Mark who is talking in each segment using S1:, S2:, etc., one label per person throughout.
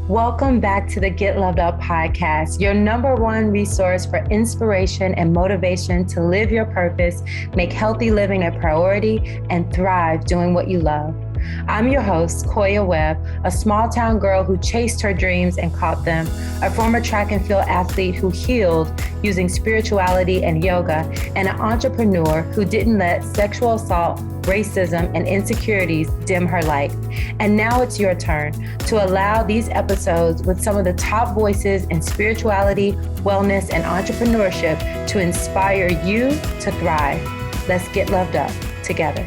S1: Welcome back to the Get Loved Up podcast, your number one resource for inspiration and motivation to live your purpose, make healthy living a priority, and thrive doing what you love. I'm your host, Koya Webb, a small town girl who chased her dreams and caught them, a former track and field athlete who healed using spirituality and yoga, and an entrepreneur who didn't let sexual assault, racism, and insecurities dim her light. And now it's your turn to allow these episodes with some of the top voices in spirituality, wellness, and entrepreneurship to inspire you to thrive. Let's get loved up together.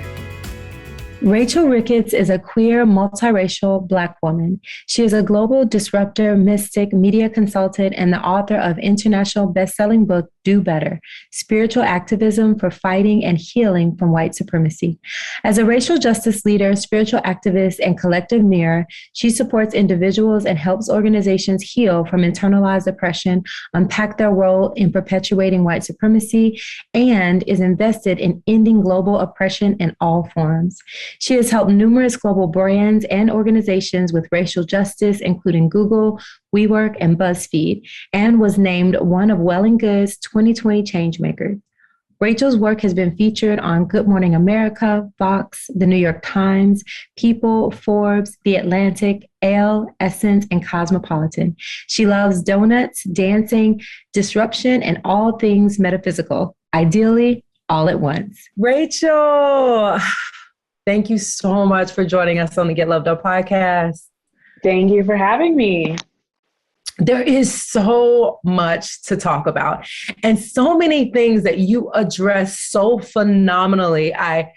S1: Rachel Ricketts is a queer, multiracial Black woman. She is a global disruptor, mystic, media consultant, and the author of international best-selling book, Do Better, Spiritual Activism for Fighting and Healing from White Supremacy. As a racial justice leader, spiritual activist, and collective mirror, she supports individuals and helps organizations heal from internalized oppression, unpack their role in perpetuating white supremacy, and is invested in ending global oppression in all forms. She has helped numerous global brands and organizations with racial justice, including Google, WeWork, and BuzzFeed, and was named one of Well & Good's 2020 Changemakers. Rachel's work has been featured on Good Morning America, Vox, The New York Times, People, Forbes, The Atlantic, Elle, Essence, and Cosmopolitan. She loves donuts, dancing, disruption, and all things metaphysical, ideally all at once. Rachel, thank you so much for joining us on the Get Loved Up podcast.
S2: Thank you for having me.
S1: There is so much to talk about and so many things that you address so phenomenally. I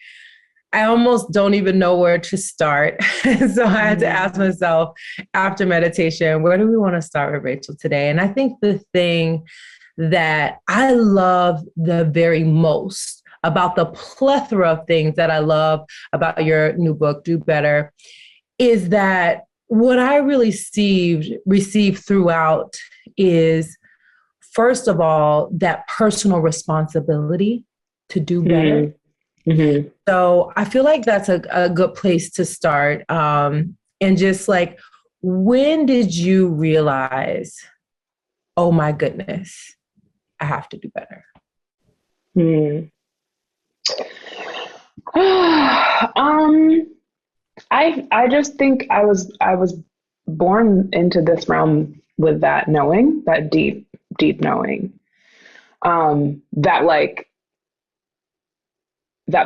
S1: almost don't even know where to start. So I had to ask myself after meditation, where do we want to start with Rachel today? And I think the thing that I love the very most about the plethora of things that I love about your new book, Do Better, is that what I really received throughout is, first of all, that personal responsibility to do better. Mm-hmm. So I feel like that's a good place to start. And just like, when did you realize, oh my goodness, I have to do better?
S2: I just think I was born into this realm with that knowing, that deep knowing, that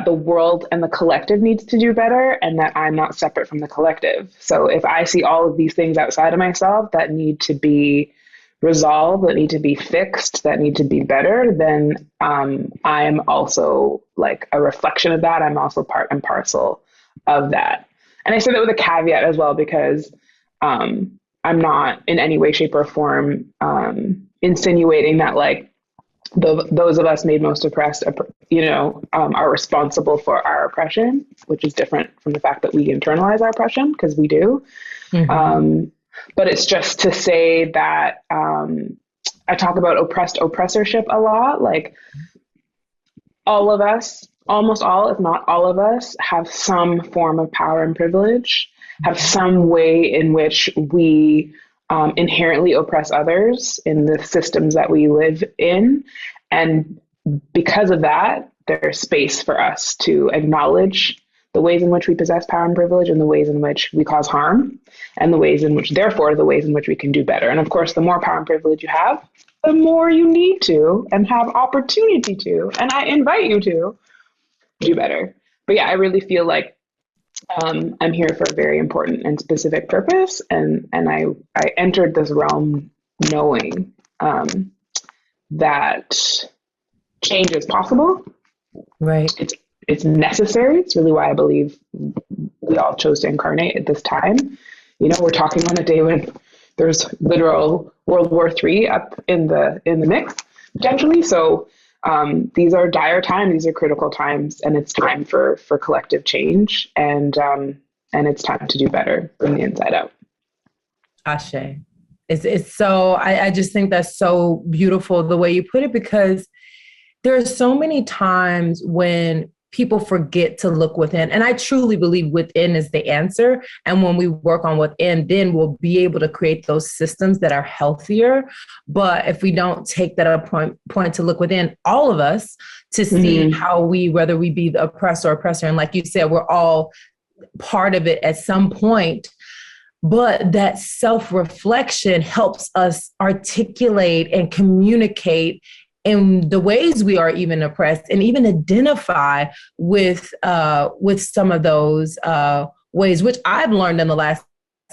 S2: the world and the collective needs to do better, and that I'm not separate from the collective. So if I see all of these things outside of myself that need to be resolved, that need to be fixed, that need to be better, then I'm also like a reflection of that. I'm also part and parcel of that. And I say that with a caveat as well, because I'm not in any way, shape, or form insinuating that like those of us made most oppressed, are responsible for our oppression, which is different from the fact that we internalize our oppression, because we do. Mm-hmm. But it's just to say that I talk about oppressorship a lot. Like, all of us, almost all, if not all of us, have some form of power and privilege, have some way in which we inherently oppress others in the systems that we live in. And because of that, there's space for us to acknowledge the ways in which we possess power and privilege, and the ways in which we cause harm, and the ways in which we can do better. And of course, the more power and privilege you have, the more you need to and have opportunity to, and I invite you to, do better. But yeah, I really feel like I'm here for a very important and specific purpose. And I entered this realm knowing that change is possible.
S1: Right.
S2: It's necessary. It's really why I believe we all chose to incarnate at this time. You know, we're talking on a day when there's literal World War III up in the mix, potentially. So these are dire times. These are critical times, and it's time for collective change, and it's time to do better from the inside out.
S1: Ashe. It's so, I just think that's so beautiful the way you put it, because there are so many times when people forget to look within. And I truly believe within is the answer. And when we work on within, then we'll be able to create those systems that are healthier. But if we don't take that point to look within all of us to see how whether we be the oppressor, and like you said, we're all part of it at some point. But that self-reflection helps us articulate and communicate in the ways we are even oppressed, and even identify with some of those ways, which I've learned in the last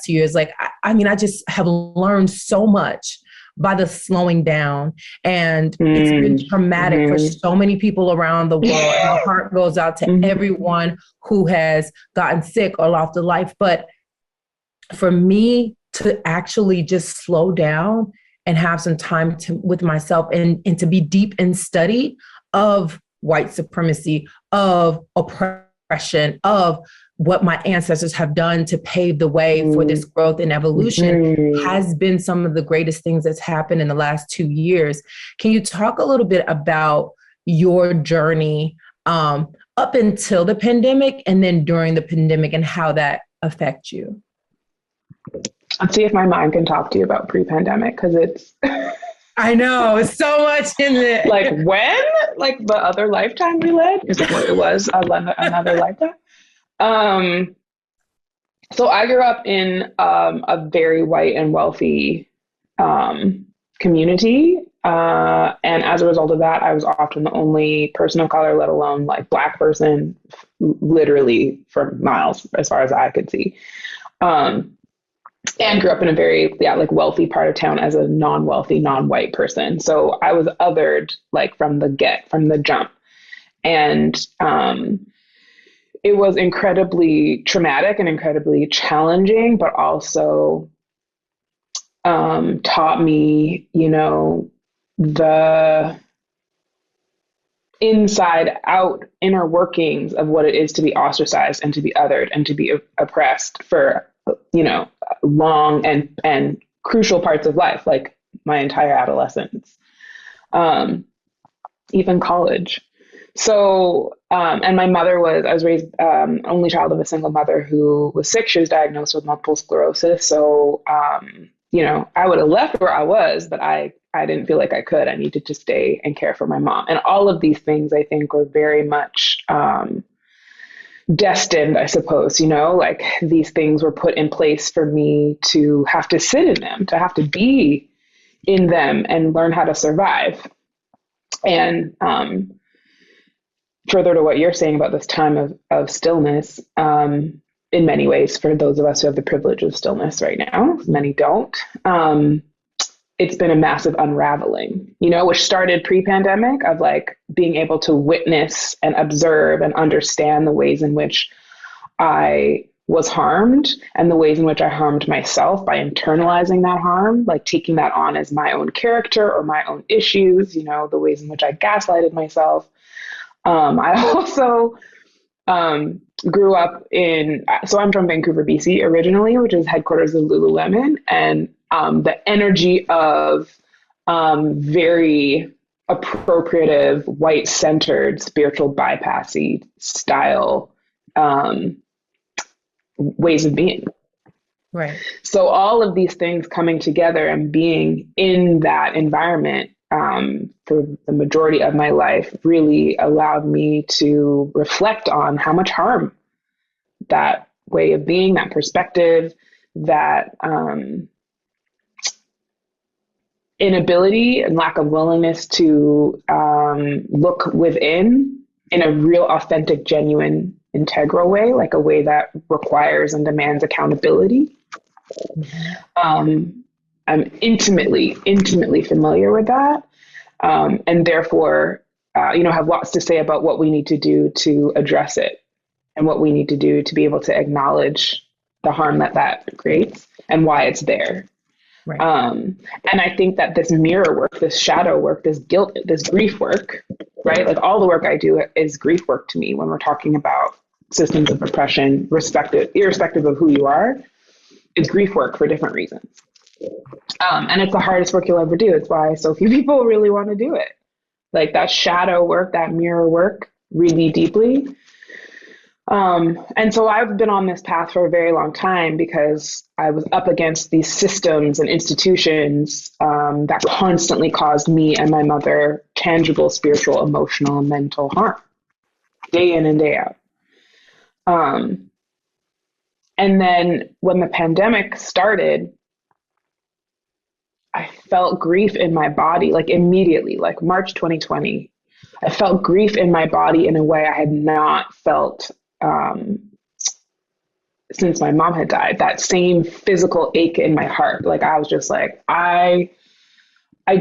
S1: 2 years. Like, I mean, I just have learned so much by the slowing down, and it's been traumatic for so many people around the world. And my heart goes out to everyone who has gotten sick or lost a life. But for me to actually just slow down and have some time with myself, and to be deep in study of white supremacy, of oppression, of what my ancestors have done to pave the way for this growth and evolution, has been some of the greatest things that's happened in the last 2 years. Can you talk a little bit about your journey up until the pandemic, and then during the pandemic, and how that affects you?
S2: Let's see if my mind can talk to you about pre-pandemic, because it's
S1: I know, it's so much in it.
S2: Like when? Like the other lifetime we led? Is that what it was? Another lifetime? So I grew up in a very white and wealthy community. And as a result of that, I was often the only person of color, let alone like Black person, literally for miles as far as I could see. And grew up in a very, like wealthy part of town as a non-wealthy, non-white person. So I was othered like from the jump. And it was incredibly traumatic and incredibly challenging, but also taught me, the inside out inner workings of what it is to be ostracized and to be othered and to be oppressed for long and crucial parts of life, like my entire adolescence, even college. So, and my mother I was raised only child of a single mother who was sick. She was diagnosed with multiple sclerosis. So, I would have left where I was, but I didn't feel like I could. I needed to stay and care for my mom. And all of these things, I think, were very much destined, I suppose, like these things were put in place for me to have to sit in them, to have to be in them and learn how to survive. And further to what you're saying about this time of stillness, in many ways, for those of us who have the privilege of stillness right now, many don't, it's been a massive unraveling, which started pre-pandemic, of like being able to witness and observe and understand the ways in which I was harmed and the ways in which I harmed myself by internalizing that harm, like taking that on as my own character or my own issues, the ways in which I gaslighted myself. I also grew up so I'm from Vancouver, BC originally, which is headquarters of Lululemon, and the energy of very appropriative, white-centered, spiritual bypassy style ways of being.
S1: Right.
S2: So all of these things coming together and being in that environment for the majority of my life really allowed me to reflect on how much harm that way of being, that perspective, that inability and lack of willingness to look within in a real, authentic, genuine, integral way, like a way that requires and demands accountability. I'm intimately familiar with that, and therefore, have lots to say about what we need to do to address it, and what we need to do to be able to acknowledge the harm that creates and why it's there.
S1: Right.
S2: And I think that this mirror work, this shadow work, this guilt, this grief work, right? Like all the work I do is grief work to me when we're talking about systems of oppression, irrespective of who you are. It's grief work for different reasons. And it's the hardest work you'll ever do. It's why so few people really want to do it. Like that shadow work, that mirror work, really deeply. And so I've been on this path for a very long time because I was up against these systems and institutions that constantly caused me and my mother tangible spiritual, emotional, and mental harm, day in and day out. And then when the pandemic started, I felt grief in my body, like immediately, like March 2020. I felt grief in my body in a way I had not felt since my mom had died. That same physical ache in my heart. Like I was just like, I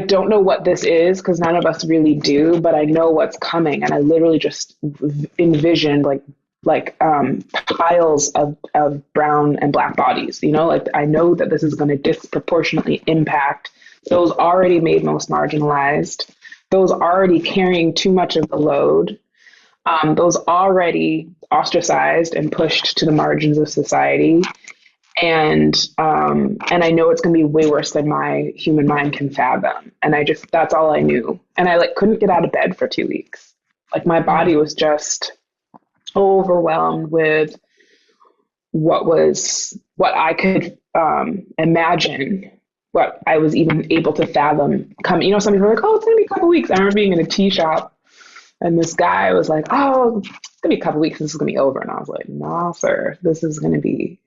S2: don't know what this is because none of us really do, but I know what's coming. And I literally just envisioned like piles of brown and black bodies, you know, like I know that this is going to disproportionately impact those already made most marginalized, those already carrying too much of the load, those already ostracized and pushed to the margins of society. And I know it's going to be way worse than my human mind can fathom. And that's all I knew. And I couldn't get out of bed for 2 weeks. Like my body was just overwhelmed with what I could imagine, what I was even able to fathom coming. You know, some people are like, oh, it's going to be a couple weeks. I remember being in a tea shop and this guy was like, oh, it's going to be a couple weeks. This is going to be over. And I was like, nah, sir, this is going to be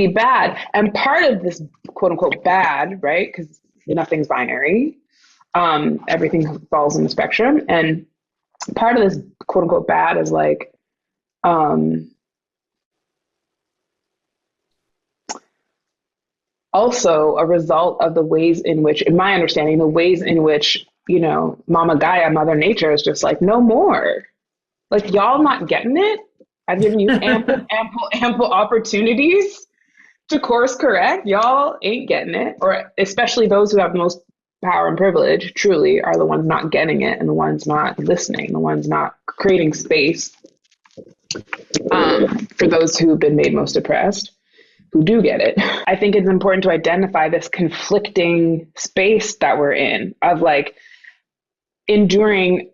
S2: bad. And part of this quote unquote bad, right? Because nothing's binary. Everything falls in the spectrum. And part of this quote unquote bad is like, also a result of the ways in which, in my understanding, the ways in which, you know, Mama Gaia, Mother Nature is just like, no more. Like, y'all not getting it? I've given you ample opportunities to course correct. Y'all ain't getting it. Or especially those who have the most power and privilege truly are the ones not getting it and the ones not listening, the ones not creating space for those who've been made most oppressed, who do get it. I think it's important to identify this conflicting space that we're in of like enduring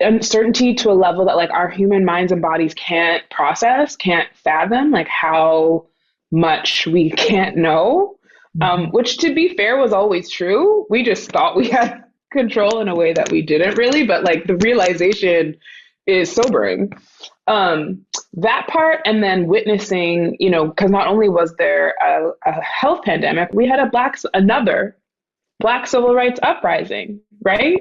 S2: uncertainty to a level that like our human minds and bodies can't process, can't fathom, like how much we can't know, which to be fair was always true. We just thought we had control in a way that we didn't really, but like the realization is sobering. That part, and then witnessing, you know, because not only was there a health pandemic, we had another Black civil rights uprising, right?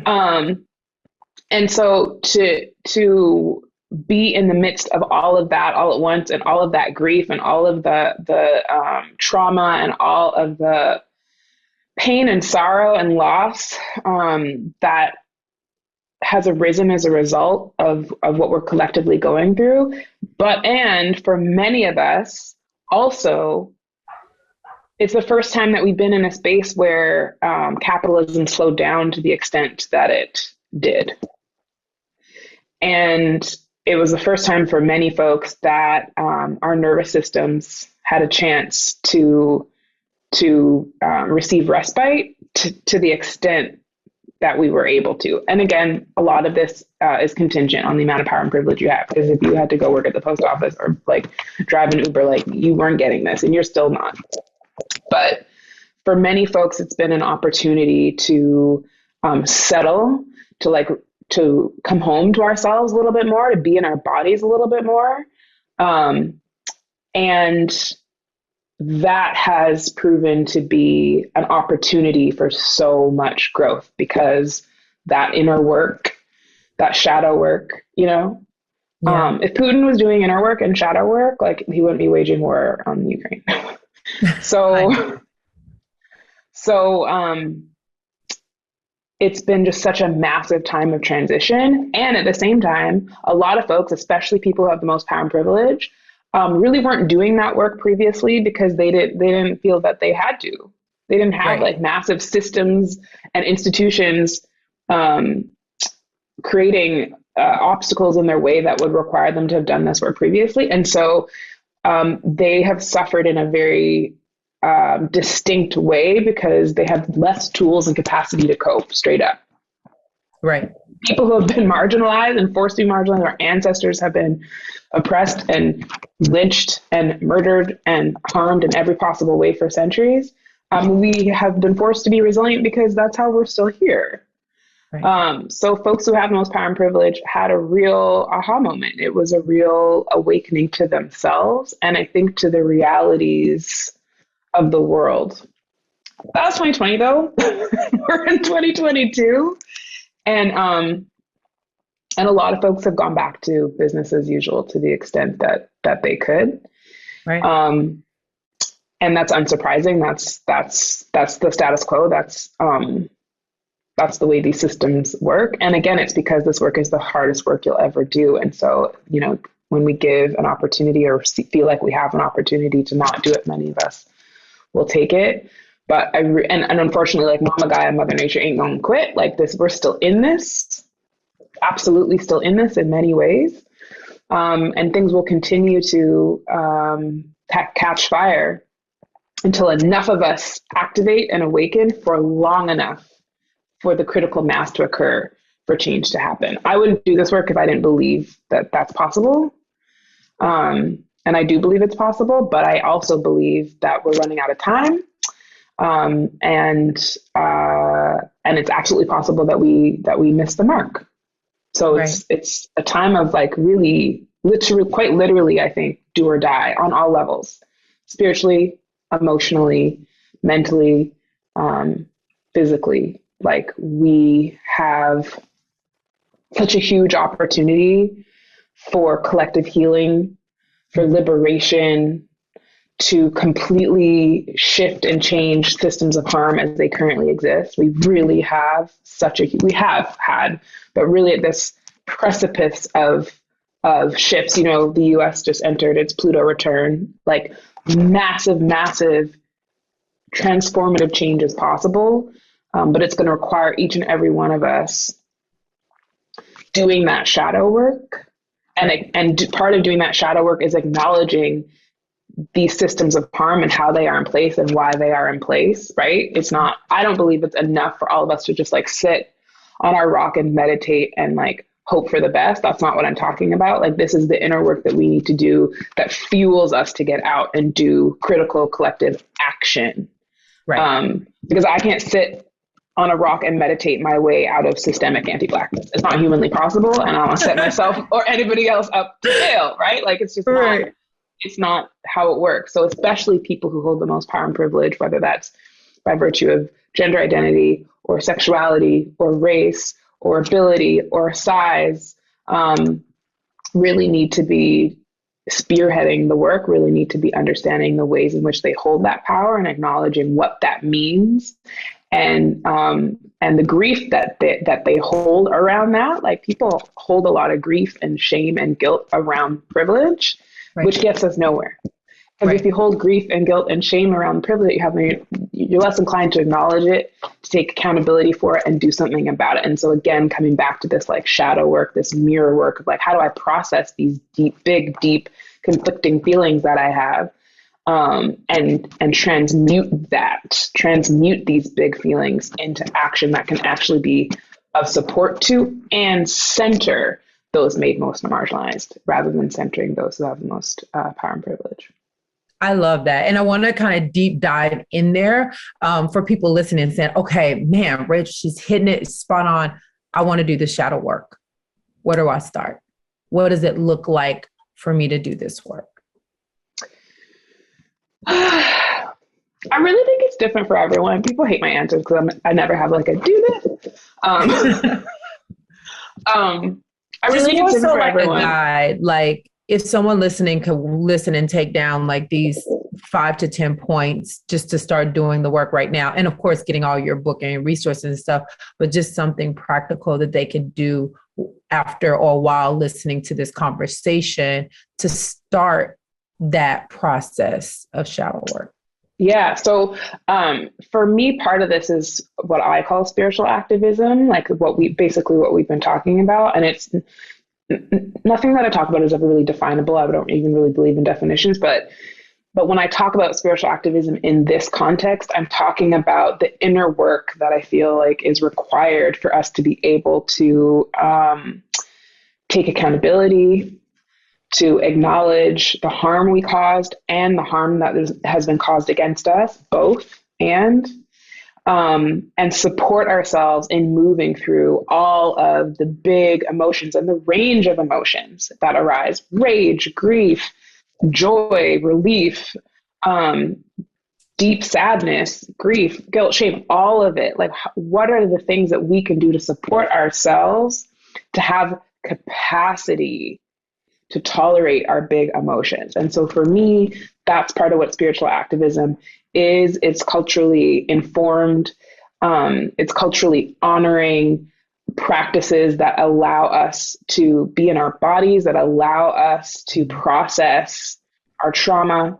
S2: And so to be in the midst of all of that all at once, and all of that grief, and all of the trauma, and all of the pain and sorrow and loss that has arisen as a result of what we're collectively going through. And for many of us, also, it's the first time that we've been in a space where capitalism slowed down to the extent that it did. And it was the first time for many folks that our nervous systems had a chance to receive respite to the extent that we were able to. And again, a lot of this is contingent on the amount of power and privilege you have. Because if you had to go work at the post office or like drive an Uber, like you weren't getting this, and you're still not. But for many folks, it's been an opportunity to settle, to come home to ourselves a little bit more, to be in our bodies a little bit more. And that has proven to be an opportunity for so much growth, because that inner work, that shadow work, you know, if Putin was doing inner work and shadow work, like he wouldn't be waging war on Ukraine. So it's been just such a massive time of transition. And at the same time, a lot of folks, especially people who have the most power and privilege, really weren't doing that work previously because they didn't feel that they had to. They didn't have like massive systems and institutions creating obstacles in their way that would require them to have done this work previously. And so they have suffered in a very distinct way because they have less tools and capacity to cope straight up.
S1: Right.
S2: people who have been marginalized and forced to be marginalized. Our ancestors have been oppressed and lynched and murdered and harmed in every possible way for centuries. We have been forced to be resilient because that's how we're still here. Right. So folks who have the most power and privilege had a real aha moment. It was a real awakening to themselves, and I think to the realities of the world. That was 2020 though. We're in 2022. And a lot of folks have gone back to business as usual to the extent that they could.
S1: Right.
S2: And that's unsurprising. That's the status quo. That's the way these systems work. And again, it's because this work is the hardest work you'll ever do. And so, when we give an opportunity or feel like we have an opportunity to not do it, many of us will take it. But and unfortunately, like Mama Gaia, Mother Nature ain't gonna quit. Like this, we're still in this, absolutely still in this in many ways. And things will continue to catch fire until enough of us activate and awaken for long enough for the critical mass to occur for change to happen. I wouldn't do this work if I didn't believe that that's possible. And I do believe it's possible, but I also believe that we're running out of time. And it's absolutely possible that we miss the mark. So right. It's a time of like really quite literally, I think, do or die on all levels, spiritually, emotionally, mentally, physically. Like we have such a huge opportunity for collective healing, for liberation, to completely shift and change systems of harm as they currently exist. We really have we have had, but really at this precipice of shifts. The US just entered its Pluto return, like massive transformative change is possible. But it's going to require each and every one of us doing that shadow work. And part of doing that shadow work is acknowledging these systems of harm and how they are in place and why they are in place, right? I don't believe it's enough for all of us to just like sit on our rock and meditate and like hope for the best. That's not what I'm talking about. Like this is the inner work that we need to do that fuels us to get out and do critical collective action. Right. Because I can't sit on a rock and meditate my way out of systemic anti-Blackness. It's not humanly possible, and I don't want to set myself or anybody else up to fail, right? Like it's just right. It's not how it works. So especially people who hold the most power and privilege, whether that's by virtue of gender identity or sexuality or race or ability or size, really need to be spearheading the work, really need to be understanding the ways in which they hold that power and acknowledging what that means. And the grief that they hold around that, like people hold a lot of grief and shame and guilt around privilege, right. Which gets us nowhere. Because right. If you hold grief and guilt and shame around privilege, you're less inclined to acknowledge it, to take accountability for it, and do something about it. And so again, coming back to this like shadow work, this mirror work of like, how do I process these deep conflicting feelings that I have? And transmute these big feelings into action that can actually be of support to and center those made most marginalized rather than centering those who have the most power and privilege.
S1: I love that. And I want to kind of deep dive in there for people listening and saying, okay, man, Rich, she's hitting it spot on. I want to do the shadow work. Where do I start? What does it look like for me to do this work?
S2: I really think it's different for everyone. People hate my answers because I never have like a do this. I really think it's different for everyone. A
S1: guide, like if someone listening could listen and take down like these 5 to 10 points just to start doing the work right now. And of course, getting all your book and resources and stuff, but just something practical that they could do after or while listening to this conversation to start that process of shadow work.
S2: Yeah. So for me, part of this is what I call spiritual activism, like what we've been talking about. And it's nothing that I talk about is ever really definable. I don't even really believe in definitions, but But when I talk about spiritual activism in this context, I'm talking about the inner work that I feel like is required for us to be able to take accountability, to acknowledge the harm we caused and the harm that has been caused against us, both, and support ourselves in moving through all of the big emotions and the range of emotions that arise: rage, grief, joy, relief, deep sadness, grief, guilt, shame, all of it. Like, what are the things that we can do to support ourselves to have capacity to tolerate our big emotions? And so for me, that's part of what spiritual activism is. It's culturally informed. It's culturally honoring practices that allow us to be in our bodies, that allow us to process our trauma,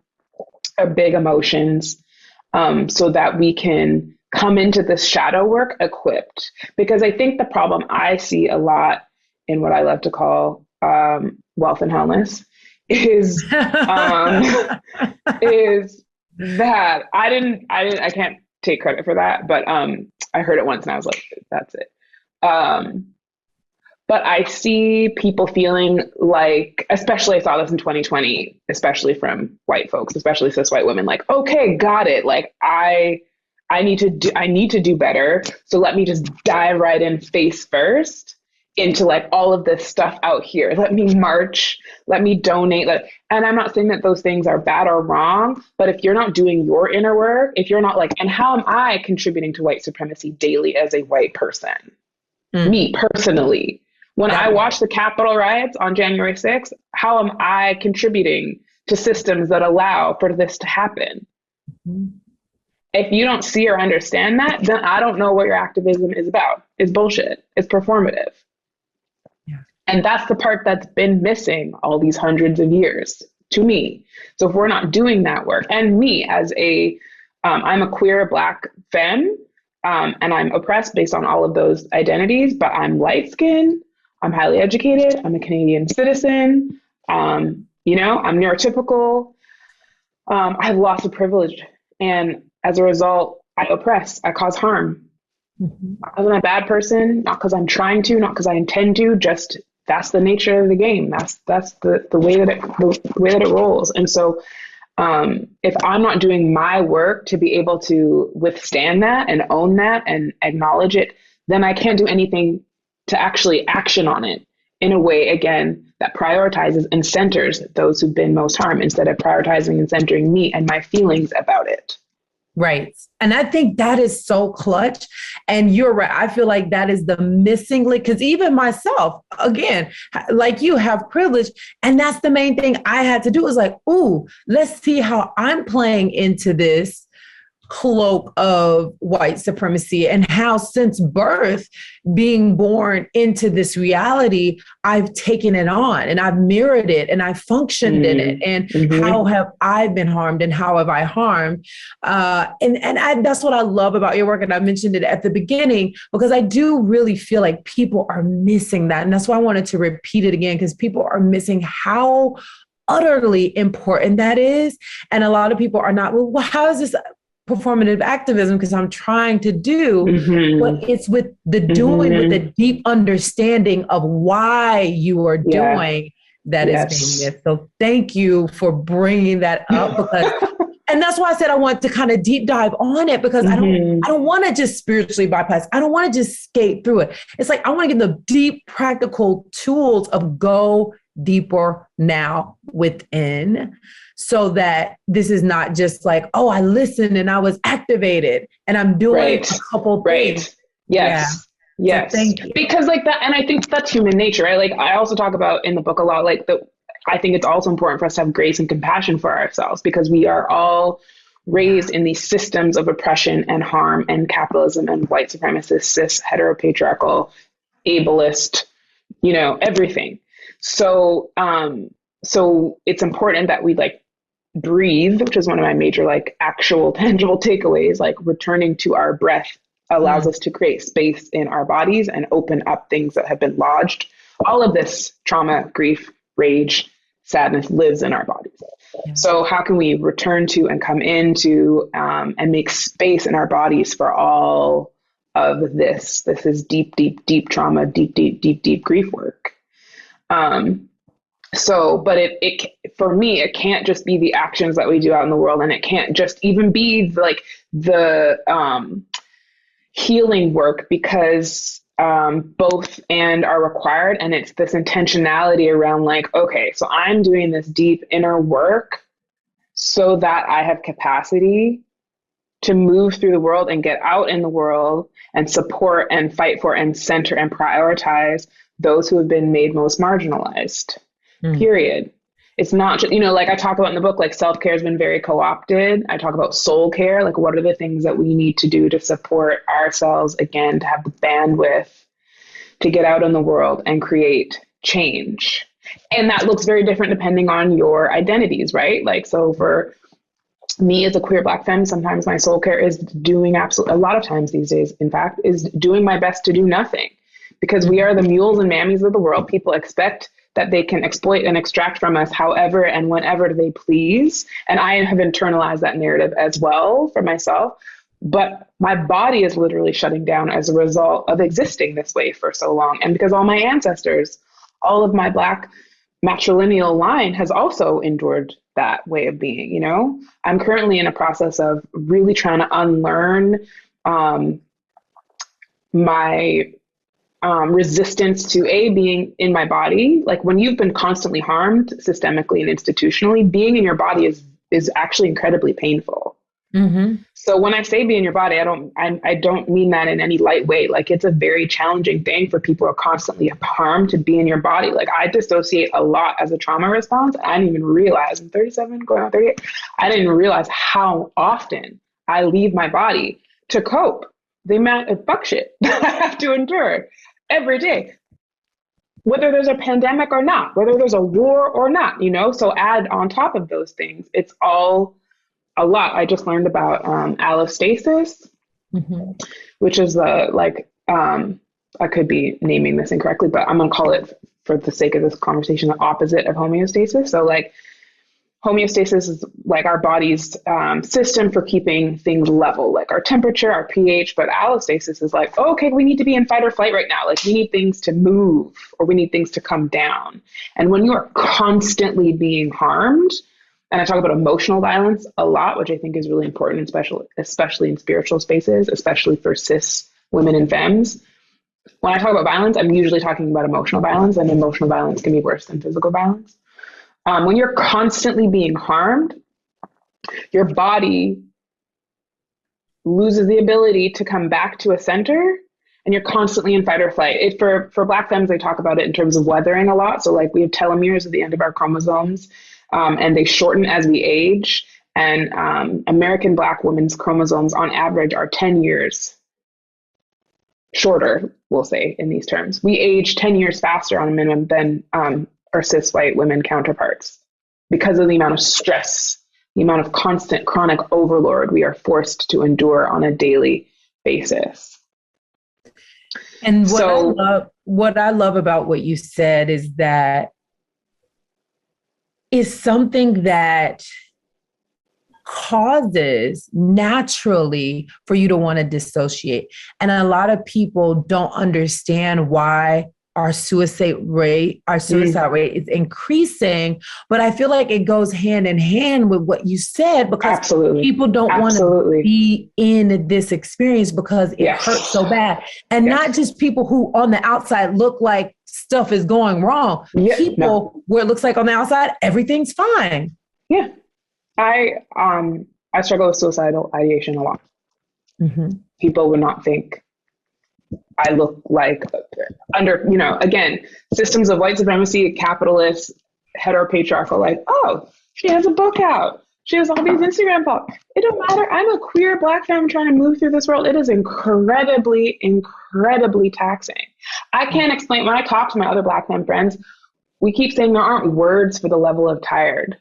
S2: our big emotions, so that we can come into this shadow work equipped. Because I think the problem I see a lot in what I love to call wealth and wellness is is that I can't take credit for that, but I heard it once and I was like, that's it. But I see people feeling like, especially I saw this in 2020, especially from white folks, especially cis white women, like, okay, got it. Like I need to do better. So let me just dive right in face first into like all of this stuff out here. Let me march, let me donate. And I'm not saying that those things are bad or wrong, but if you're not doing your inner work, if you're not like, and how am I contributing to white supremacy daily as a white person? Me personally, when I watch the Capitol riots on January 6th, how am I contributing to systems that allow for this to happen? If you don't see or understand that, then I don't know what your activism is about. It's bullshit. It's performative. Yeah. And that's the part that's been missing all these hundreds of years to me. So if we're not doing that work, and me as I'm a queer Black femme, and I'm oppressed based on all of those identities, but I'm light skinned, I'm highly educated, I'm a Canadian citizen, I'm neurotypical, I have lots of privilege. And as a result, I oppress, I cause harm. Not because I'm a bad person, not because I'm trying to, not because I intend to, just that's the nature of the game. That's the way that it rolls. And so if I'm not doing my work to be able to withstand that and own that and acknowledge it, then I can't do anything to actually action on it in a way, again, that prioritizes and centers those who've been most harmed instead of prioritizing and centering me and my feelings about it.
S1: Right. And I think that is so clutch. And you're right. I feel like that is the missing link, because even myself, again, like you, have privilege. And that's the main thing I had to do, was like, ooh, let's see how I'm playing into this cloak of white supremacy, and how since birth, being born into this reality, I've taken it on and I've mirrored it and I've functioned in it. And how have I been harmed and how have I harmed? That's what I love about your work. And I mentioned it at the beginning, because I do really feel like people are missing that. And that's why I wanted to repeat it again, because people are missing how utterly important that is. And a lot of people are not, well, how is this performative activism? Because I'm trying to do, but it's with the doing, with the deep understanding of why you are doing that is being missed. So thank you for bringing that up, because, and that's why I said I want to kind of deep dive on it, because I don't want to just spiritually bypass. I don't want to just skate through it. It's like, I want to give the deep practical tools of go deeper now within, so that this is not just like, oh, I listened and I was activated and I'm doing a couple things.
S2: Yes. Yes. So thank you. Because like that, and I think that's human nature, right? Like I also talk about in the book a lot, like I think it's also important for us to have grace and compassion for ourselves, because we are all raised in these systems of oppression and harm and capitalism and white supremacist, cis, heteropatriarchal, ableist, everything. So, so it's important that we like breathe, which is one of my major, like actual tangible takeaways, like returning to our breath allows us to create space in our bodies and open up things that have been lodged. All of this trauma, grief, rage, sadness lives in our bodies.
S1: Yeah.
S2: So how can we return to and come into and make space in our bodies for all of this? This is deep, deep, deep trauma, deep, deep, deep, deep grief work. But it for me, it can't just be the actions that we do out in the world, and it can't just even be like the healing work, because both and are required. And it's this intentionality around like, okay, so I'm doing this deep inner work so that I have capacity to move through the world and get out in the world and support and fight for and center and prioritize those who have been made most marginalized, period. It's not just, like I talk about in the book, like self-care has been very co-opted. I talk about soul care, like what are the things that we need to do to support ourselves again, to have the bandwidth to get out in the world and create change. And that looks very different depending on your identities, right? Like, so for me as a queer Black femme, sometimes my soul care is doing a lot of times these days, in fact, is doing my best to do nothing, because we are the mules and mammies of the world. People expect that they can exploit and extract from us however and whenever they please. And I have internalized that narrative as well for myself. But my body is literally shutting down as a result of existing this way for so long. And because all my ancestors, all of my Black matrilineal line has also endured that way of being, I'm currently in a process of really trying to unlearn my resistance to being in my body. Like when you've been constantly harmed systemically and institutionally, being in your body is actually incredibly painful. Mm-hmm. So when I say be in your body, I don't mean that in any light way. Like it's a very challenging thing for people who are constantly harmed to be in your body. Like I dissociate a lot as a trauma response. I didn't even realize I'm 37 going on 38. I didn't realize how often I leave my body to cope the amount of fuck shit that I have to endure every day, whether there's a pandemic or not, whether there's a war or not, so add on top of those things, it's all a lot. I just learned about allostasis, which is I could be naming this incorrectly, but I'm going to call it, for the sake of this conversation, the opposite of homeostasis. So like homeostasis is like our body's system for keeping things level, like our temperature, our pH. But allostasis is like, okay, we need to be in fight or flight right now. Like we need things to move or we need things to come down. And when you are constantly being harmed, and I talk about emotional violence a lot, which I think is really important, especially in spiritual spaces, especially for cis women and femmes. When I talk about violence, I'm usually talking about emotional violence, and emotional violence can be worse than physical violence. When you're constantly being harmed, your body loses the ability to come back to a center, and you're constantly in fight or flight. For Black femmes, they talk about it in terms of weathering a lot. So like we have telomeres at the end of our chromosomes, and they shorten as we age. And American Black women's chromosomes on average are 10 years shorter, we'll say in these terms. We age 10 years faster on a minimum than our cis white women counterparts, because of the amount of stress, the amount of constant chronic overload we are forced to endure on a daily basis.
S1: And what I love about what you said is that is something that causes naturally for you to want to dissociate. And a lot of people don't understand why our suicide rate is increasing. But I feel like it goes hand in hand with what you said, because people don't want to be in this experience because it hurts so bad. And not just people who on the outside look like stuff is going wrong. Where it looks like on the outside, everything's fine.
S2: Yeah. I struggle with suicidal ideation a lot. Mm-hmm. People would not think I look like under, again, systems of white supremacy, capitalist, heteropatriarchal, like, oh, she has a book out. She has all these Instagram posts. It don't matter. I'm a queer Black femme trying to move through this world. It is incredibly, incredibly taxing. I can't explain. When I talk to my other Black femme friends, we keep saying there aren't words for the level of tired.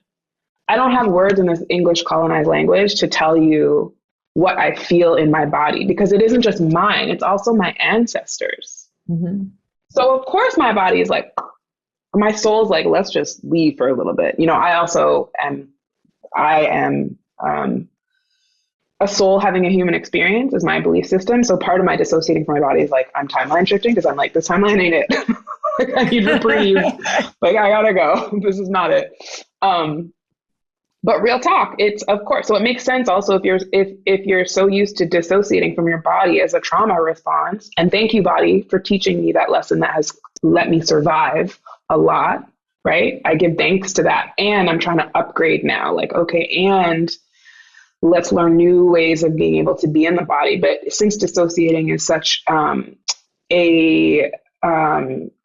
S2: I don't have words in this English colonized language to tell you what I feel in my body, because it isn't just mine, it's also my ancestors. Mm-hmm. So of course my body is like, my soul's like, let's just leave for a little bit. I also am I am a soul having a human experience is my belief system. So part of my dissociating from my body is like, I'm timeline shifting because I'm like, this timeline ain't it. Like, I need reprieve. Like, I gotta go. This is not it. But real talk, it's of course. So it makes sense also if you're so used to dissociating from your body as a trauma response. And thank you, body, for teaching me that lesson that has let me survive a lot. Right? I give thanks to that, and I'm trying to upgrade now. Like, okay, and let's learn new ways of being able to be in the body. But since dissociating is such a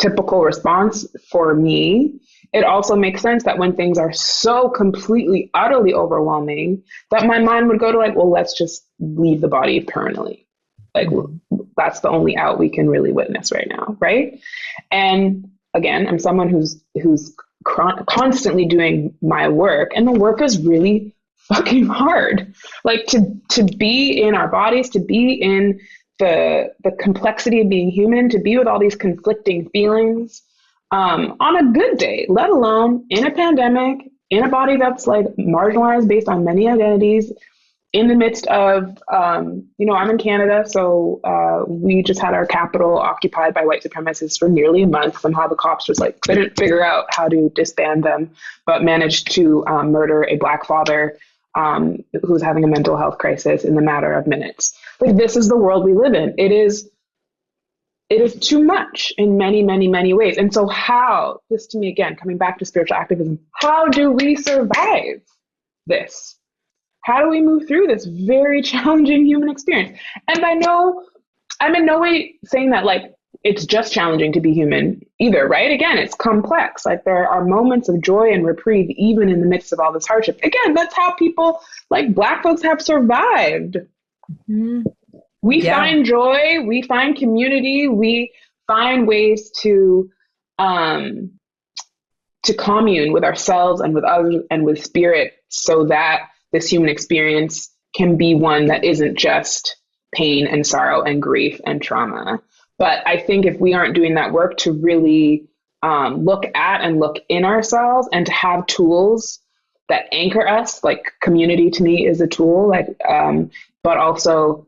S2: typical response for me, it also makes sense that when things are so completely, utterly overwhelming, that my mind would go to like, well, let's just leave the body permanently. Like, that's the only out we can really witness right now, right? And again, I'm someone who's constantly doing my work, and the work is really fucking hard. Like to be in our bodies, to be in the complexity of being human, to be with all these conflicting feelings on a good day, let alone in a pandemic, in a body that's like marginalized based on many identities, in the midst of, I'm in Canada, so we just had our capital occupied by white supremacists for nearly a month. Somehow the cops just like couldn't figure out how to disband them, but managed to murder a Black father who was having a mental health crisis in the matter of minutes. Like, this is the world we live in. It is too much in many, many, many ways. And so how, this to me again, coming back to spiritual activism, how do we survive this? How do we move through this very challenging human experience? And I'm in no way saying that like it's just challenging to be human either, right? Again, it's complex. Like, there are moments of joy and reprieve even in the midst of all this hardship. Again, that's how people like Black folks have survived. Mm-hmm. We find joy, we find community, we find ways to commune with ourselves and with others and with spirit, so that this human experience can be one that isn't just pain and sorrow and grief and trauma. But I think if we aren't doing that work to really look at and look in ourselves, and to have tools that anchor us, like community to me is a tool, like, but also,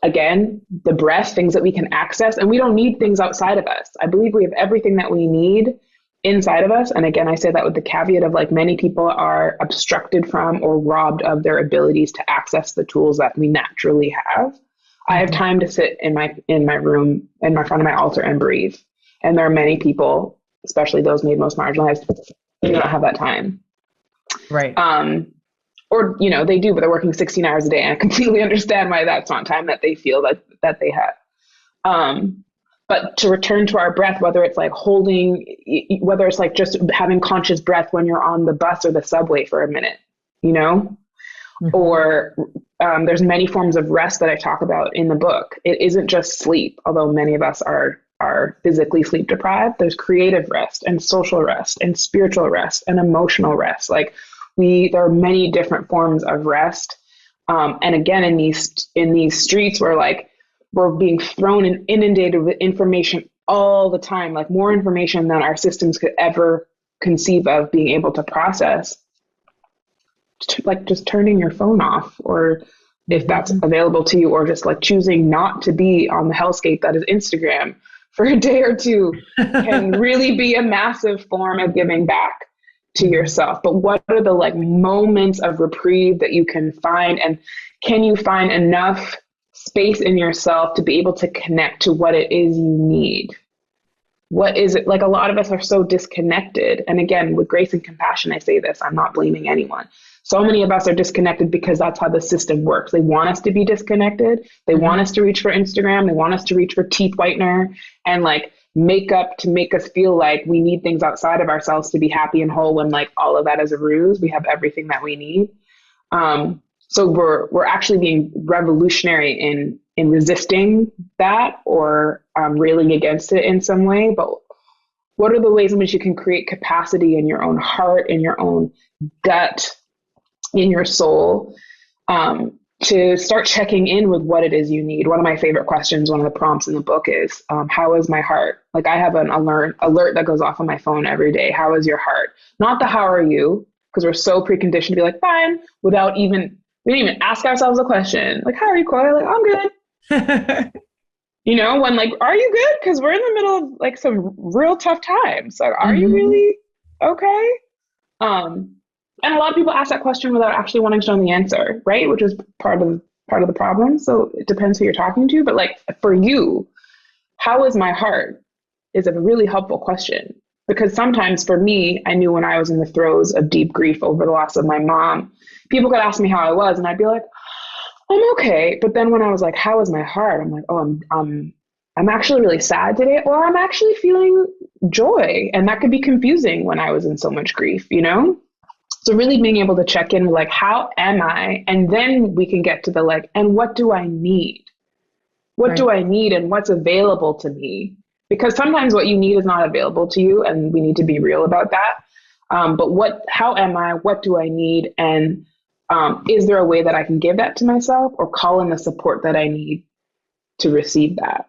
S2: again, the breath, things that we can access, and we don't need things outside of us. I believe we have everything that we need inside of us. And again, I say that with the caveat of like, many people are obstructed from or robbed of their abilities to access the tools that we naturally have. Mm-hmm. I have time to sit in my room, in my front of my altar, and breathe. And there are many people, especially those made most marginalized, who don't have that time.
S1: Right.
S2: Or, they do, but they're working 16 hours a day. And I completely understand why that's not time that they feel that they have. But to return to our breath, whether it's like whether it's like just having conscious breath when you're on the bus or the subway for a minute, mm-hmm. Or there's many forms of rest that I talk about in the book. It isn't just sleep, although many of us are physically sleep deprived. There's creative rest and social rest and spiritual rest and emotional rest. Like, there are many different forms of rest. And again, in these streets where like we're being thrown and inundated with information all the time, like more information than our systems could ever conceive of being able to process, like just turning your phone off, or if that's available to you, or just like choosing not to be on the hellscape that is Instagram for a day or two can really be a massive form of giving back to yourself. But what are the like moments of reprieve that you can find, and can you find enough space in yourself to be able to connect to what it is you need? What is it? Like, a lot of us are so disconnected. And again, with grace and compassion, I say this, I'm not blaming anyone. So many of us are disconnected because that's how the system works. They want us to be disconnected. They want us to reach for Instagram. They want us to reach for teeth whitener and like makeup to make us feel like we need things outside of ourselves to be happy and whole, when like all of that is a ruse. We have everything that we need. So we're actually being revolutionary in resisting that, or railing against it in some way. But what are the ways in which you can create capacity in your own heart, in your own gut, in your soul, to start checking in with what it is you need? One of my favorite questions, one of the prompts in the book is, how is my heart? Like, I have an alert that goes off on my phone every day. How is your heart? Not the how are you because we're so preconditioned to be like, fine, we didn't even ask ourselves a question. Like, how are you, Koya? Like, I'm good. When like, are you good? Because we're in the middle of like some real tough times. Like, are you really okay? And a lot of people ask that question without actually wanting to know the answer, right? Which is part of the problem. So it depends who you're talking to. But like for you, how is my heart? Is a really helpful question. Because sometimes for me, I knew when I was in the throes of deep grief over the loss of my mom, people could ask me how I was, and I'd be like, I'm okay. But then when I was like, how is my heart? I'm like, oh, I'm actually really sad today, or I'm actually feeling joy. And that could be confusing when I was in so much grief, So really being able to check in with like, how am I? And then we can get to the like, and what do I need? What do I need and what's available to me? Because sometimes what you need is not available to you, and we need to be real about that. But how am I? What do I need? And is there a way that I can give that to myself, or call in the support that I need to receive that?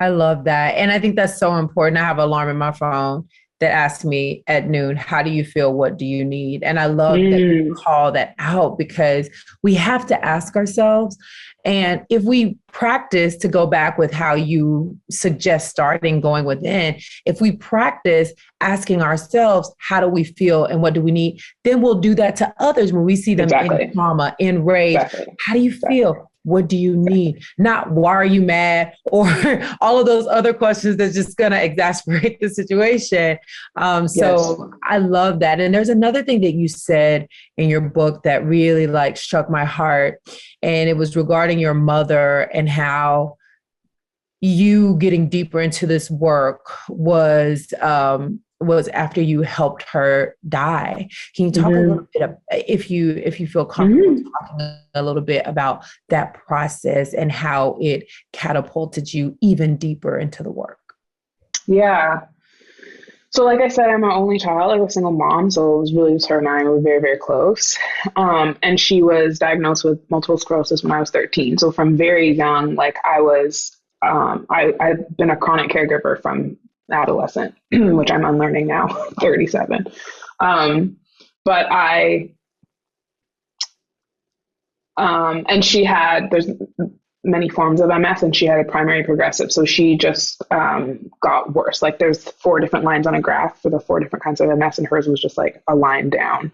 S1: I love that. And I think that's so important. I have an alarm in my phone that asks me at noon, how do you feel? What do you need? And I love that you call that out, because we have to ask ourselves. And if we practice, to go back with how you suggest starting, going within, if we practice asking ourselves, how do we feel and what do we need? Then we'll do that to others when we see them in trauma, in rage. How do you feel? What do you need? Not why are you mad, or all of those other questions that's just going to exasperate the situation. So I love that. And there's another thing that you said in your book that really like struck my heart. And it was regarding your mother and how you getting deeper into this work was after you helped her die. Can you talk a little bit, if you feel comfortable talking a little bit about that process and how it catapulted you even deeper into the work?
S2: Yeah. So like I said, I'm an only child. I'm a single mom. So it was really just her and I were very, very close. And she was diagnosed with multiple sclerosis when I was 13. So from very young, like I've been a chronic caregiver from adolescent, which I'm unlearning now, 37. And there's many forms of MS, and she had a primary progressive. So she just got worse. Like there's 4 different lines on a graph for the 4 different kinds of MS, and hers was just like a line down.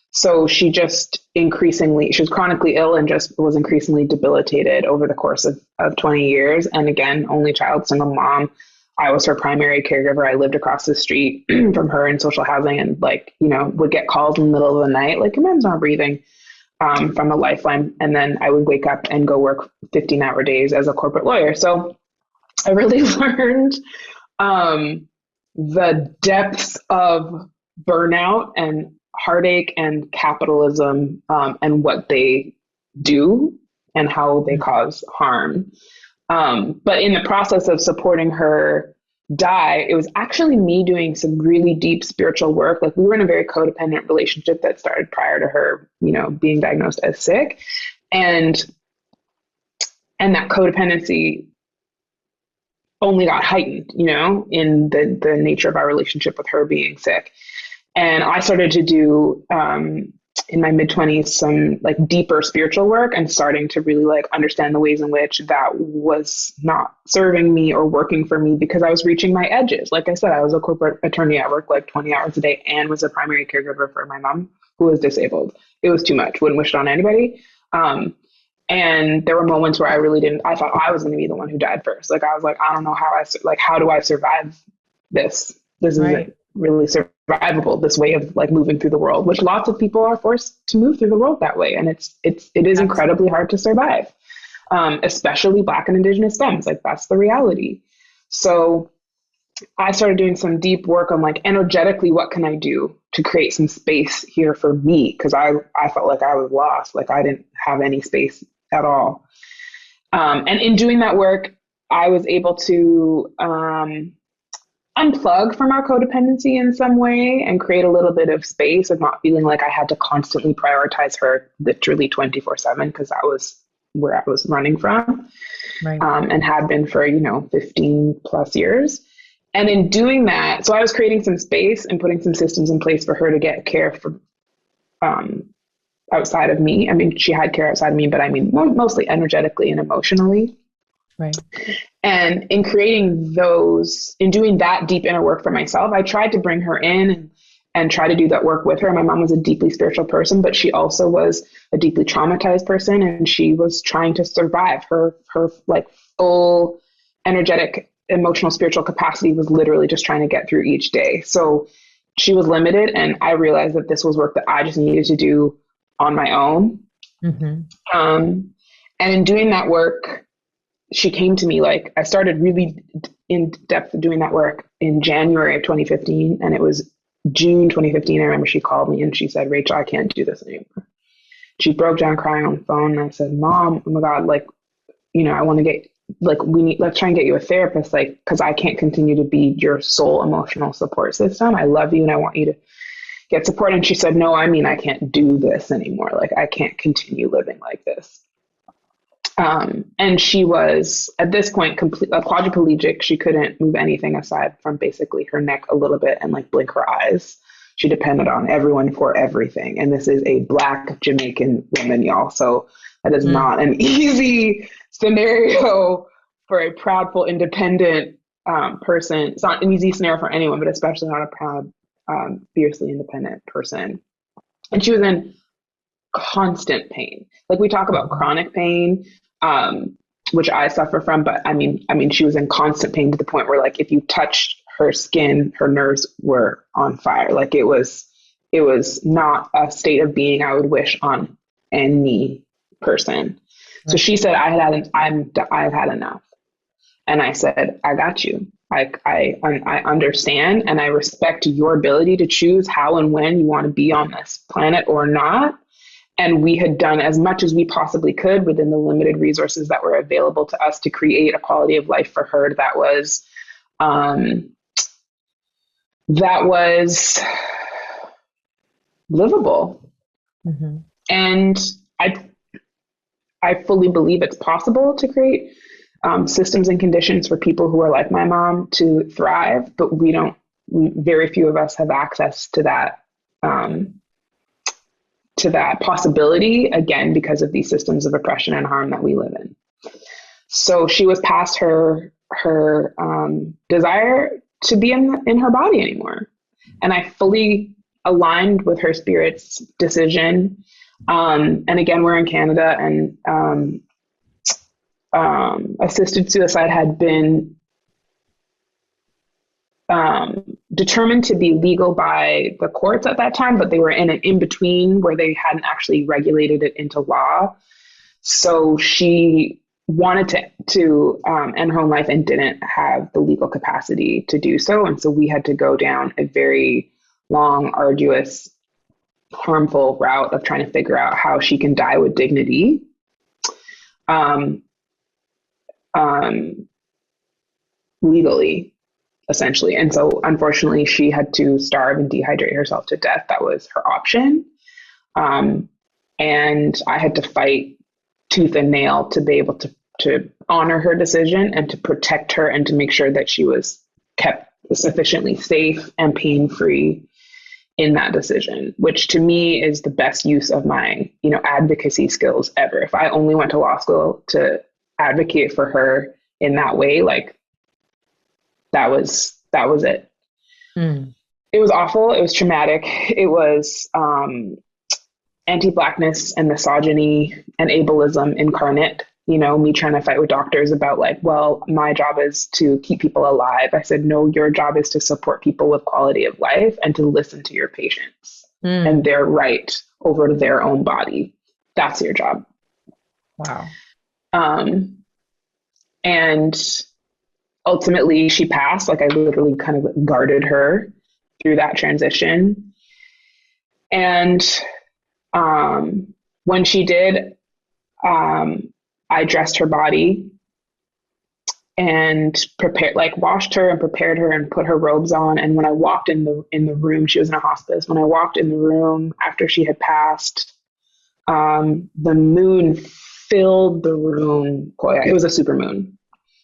S2: So she was chronically ill and just was increasingly debilitated over the course of 20 years. And again, only child, single mom. I was her primary caregiver. I lived across the street from her in social housing, and would get calls in the middle of the night, like, your mom's not breathing, from a lifeline. And then I would wake up and go work 15-hour days as a corporate lawyer. So I really learned the depths of burnout and heartache and capitalism, and what they do and how they cause harm. But in the process of supporting her die, it was actually me doing some really deep spiritual work. Like we were in a very codependent relationship that started prior to her, being diagnosed as sick. And that codependency only got heightened, in the nature of our relationship with her being sick. And I started to do, in my mid-20s, some like deeper spiritual work, and starting to really like understand the ways in which that was not serving me or working for me, because I was reaching my edges. Like I said, I was a corporate attorney. I worked like 20 hours a day and was a primary caregiver for my mom, who was disabled. It was too much. Wouldn't wish it on anybody. And there were moments where I thought I was going to be the one who died first. Like I was like, I don't know how do I survive this? This isn't really survivable, this way of like moving through the world, which lots of people are forced to move through the world that way. And it is incredibly hard to survive, especially Black and Indigenous femmes. Like that's the reality. So I started doing some deep work on like energetically, what can I do to create some space here for me? Because I felt like I was lost, like I didn't have any space at all. And in doing that work, I was able to unplug from our codependency in some way and create a little bit of space of not feeling like I had to constantly prioritize her literally 24/7, because that was where I was running from, and had been for, 15 plus years. And in doing that, so I was creating some space and putting some systems in place for her to get care for outside of me. I mean, she had care outside of me, but I mean, mostly energetically and emotionally.
S1: Right.
S2: And in creating those, in doing that deep inner work for myself, I tried to bring her in and try to do that work with her. My mom was a deeply spiritual person, but she also was a deeply traumatized person. And she was trying to survive. Her like full energetic, emotional, spiritual capacity was literally just trying to get through each day. So she was limited. And I realized that this was work that I just needed to do on my own.
S1: Mm-hmm.
S2: And in doing that work, she came to me, like, I started really in depth doing that work in January of 2015. And it was June 2015. I remember she called me and she said, Rachel, I can't do this anymore. She broke down crying on the phone. And I said, Mom, oh my God, like, you know, I want to get, like, let's try and get you a therapist, like, because I can't continue to be your sole emotional support system. I love you and I want you to get support. And she said, no, I mean, I can't do this anymore. Like, I can't continue living like this. And she was at this point a quadriplegic. She couldn't move anything aside from basically her neck a little bit and like blink her eyes. She depended on everyone for everything. And this is a Black Jamaican woman, y'all. So that is not an easy scenario for a proudful, independent person. It's not an easy scenario for anyone, but especially not a proud, fiercely independent person. And she was in constant pain. Like, we talk about chronic pain, which I suffer from, but I mean, she was in constant pain to the point where, like, if you touched her skin, her nerves were on fire. Like, it was not a state of being I would wish on any person. So she said, I've had enough. And I said, I got you. I understand, and I respect your ability to choose how and when you want to be on this planet or not. And we had done as much as we possibly could within the limited resources that were available to us to create a quality of life for her that was livable. Mm-hmm. And I fully believe it's possible to create systems and conditions for people who are like my mom to thrive, but very few of us have access to that possibility, again, because of these systems of oppression and harm that we live in. So she was past her desire to be in her body anymore. And I fully aligned with her spirit's decision. And again, we're in Canada, and assisted suicide had been determined to be legal by the courts at that time, but they were in an in-between where they hadn't actually regulated it into law. So she wanted to end her own life and didn't have the legal capacity to do so. And so we had to go down a very long, arduous, harmful route of trying to figure out how she can die with dignity. Legally, essentially. And so unfortunately she had to starve and dehydrate herself to death. That was her option. And I had to fight tooth and nail to be able to honor her decision and to protect her and to make sure that she was kept sufficiently safe and pain-free in that decision, which to me is the best use of my, advocacy skills ever. If I only went to law school to advocate for her in that way, like, that was it. It was awful. It was traumatic. It was anti-Blackness and misogyny and ableism incarnate. Me trying to fight with doctors about, like, well, my job is to keep people alive. I said, no, your job is to support people with quality of life and to listen to your patients and their right over their own body. That's your job.
S1: Wow.
S2: And ultimately she passed. Like, I literally kind of guarded her through that transition. And when she did, I dressed her body and washed her and prepared her and put her robes on. And when I walked in the room, she was in a hospice. When I walked in the room after she had passed, the moon filled the room. Koya. It was a super moon.